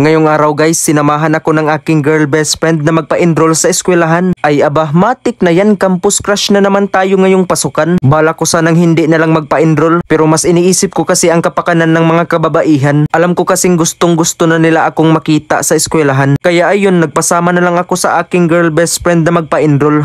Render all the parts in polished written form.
Ngayong araw guys, sinamahan ako ng aking girl best friend na magpa-enroll sa eskwelahan. Ay aba, matik na yan, campus crush na naman tayo ngayong pasukan. Bala ko sanang hindi na lang magpa-enroll, pero mas iniisip ko kasi ang kapakanan ng mga kababaihan. Alam ko kasing gustong gusto na nila akong makita sa eskwelahan. Kaya ayun, nagpasama na lang ako sa aking girl best friend na magpa-enroll.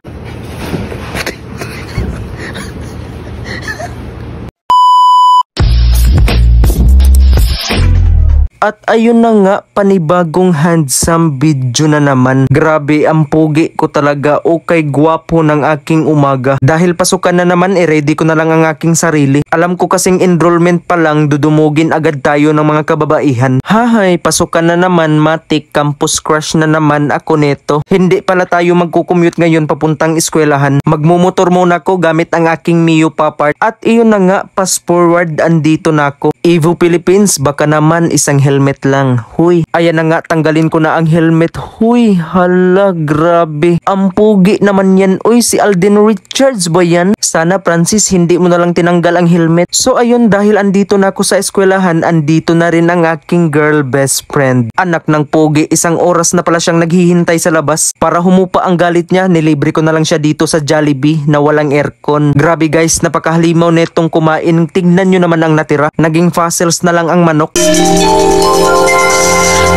At ayun na nga, panibagong handsome video na naman. Grabe, ang pugi ko talaga. Okay, gwapo ng aking umaga. Dahil pasukan na naman, ready ko na lang ang aking sarili. Alam ko kasing enrollment pa lang, dudumugin agad tayo ng mga kababaihan. Hahay, pasukan na naman, matik, campus crush na naman ako neto. Hindi pala tayo magkukommute ngayon papuntang eskwelahan. Magmumotor muna ako gamit ang aking Mio Papart. At iyon na nga, fast forward, andito na ako. Evo Philippines, baka naman isang helmet lang. Huy, ayan na nga, tanggalin ko na ang helmet. Huy, hala, grabe. Ang pugi naman yan. Uy, si Alden Richards ba yan? Sana Francis, hindi mo na lang tinanggal ang helmet. So ayun, dahil andito na ako sa eskwelahan, andito na rin ang aking girl best friend. Anak ng pugi, isang oras na pala siyang naghihintay sa labas. Para humupa ang galit niya, nilibre ko na lang siya dito sa Jollibee na walang aircon. Grabe guys, napakahalimaw netong kumain. Tignan nyo naman ang natira. Naging fossils na lang ang manok.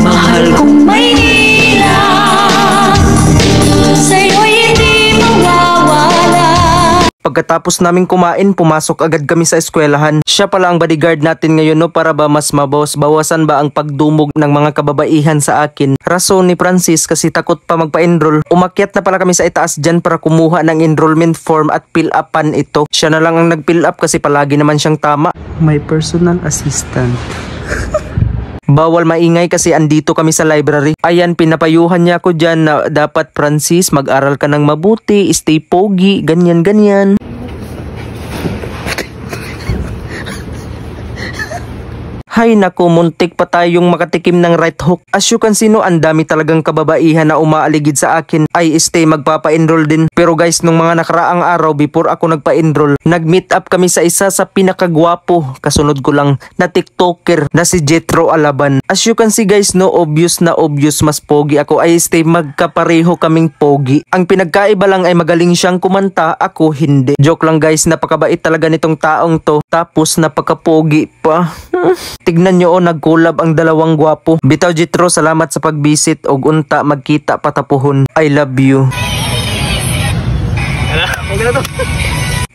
Mahal kong Maynila, sa'yo'y hindi mawawala. Pagkatapos naming kumain, pumasok agad kami sa eskwelahan. Siya pala ang bodyguard natin ngayon, no, para ba mas mabawas-bawasan ba ang pagdumog ng mga kababaihan sa akin. Rason ni Francis kasi takot pa magpa-enroll. Umakyat na pala kami sa itaas dyan para kumuha ng enrollment form at fill upan ito. Siya na lang ang nag-fill up kasi palagi naman siyang tama. My personal assistant. Bawal maingay kasi andito kami sa library. Ayan, pinapayuhan niya ako dyan na dapat Francis, mag-aral ka ng mabuti, stay pogi, ganyan-ganyan. Hay nako, muntik pa tayong makatikim ng right hook. As you can see, no, ang dami talagang kababaihan na umaaligid sa akin. Ay stay, magpapa-enroll din. Pero guys, nung mga nakaraang araw before ako nagpa-enroll, nag-meet up kami sa isa sa pinakagwapo, kasunod ko lang, na TikToker na si Jetro Alaban. As you can see guys, no, obvious na obvious mas pogi ako. Ay stay, magkapareho kaming pogi. Ang pinagkaiba lang ay magaling siyang kumanta, ako hindi. Joke lang guys, napakabait talaga nitong taong to. Tapos napakapogi pa. Tignan nyo, nag-collab ang dalawang gwapo. Bitaw Jetro, salamat sa pag-visit og unta magkita patapuhon. I love you.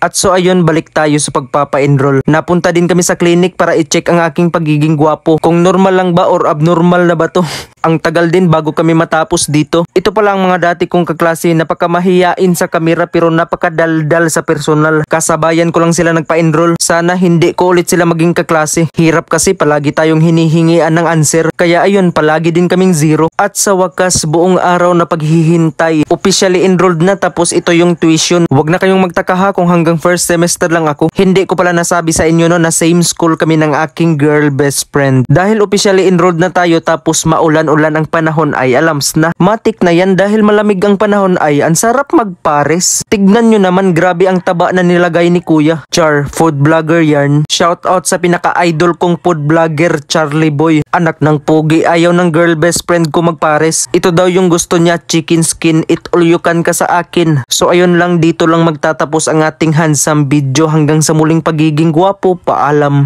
At so ayun, balik tayo sa pagpapa-enroll. Napunta din kami sa clinic para i-check ang aking pagiging gwapo. Kung normal lang ba or abnormal na ba to. Ang tagal din bago kami matapos dito. Ito pala ang mga dati kong kaklase, napakamahiyain sa kamera pero napakadaldal sa personal. Kasabayan ko lang sila nagpa-enroll. Sana hindi ko ulit sila maging kaklase. Hirap kasi palagi tayong hinihingian ng answer. Kaya ayun, palagi din kaming zero. At sa wakas, buong araw na paghihintay, officially enrolled na, tapos ito yung tuition. Huwag na kayong magtaka ha kung hanggang first semester lang ako. Hindi ko pala nasabi sa inyo no, na same school kami ng aking girl best friend. Dahil officially enrolled na tayo tapos maulan-ulan ang panahon ay alams na. Matik na yan dahil malamig ang panahon ay ang sarap magpares. Tignan nyo naman, grabe ang taba na nilagay ni Kuya. Char, food vlogger yan. Shout out sa pinaka-idol kong food vlogger, Charlie Boy. Anak ng pogi, ayaw ng girl best friend ko magpares. Ito daw yung gusto niya, chicken skin, it all you can ka sa akin. So ayun lang, dito lang magtatapos ang ating handsome video. Hanggang sa muling pagiging gwapo, paalam.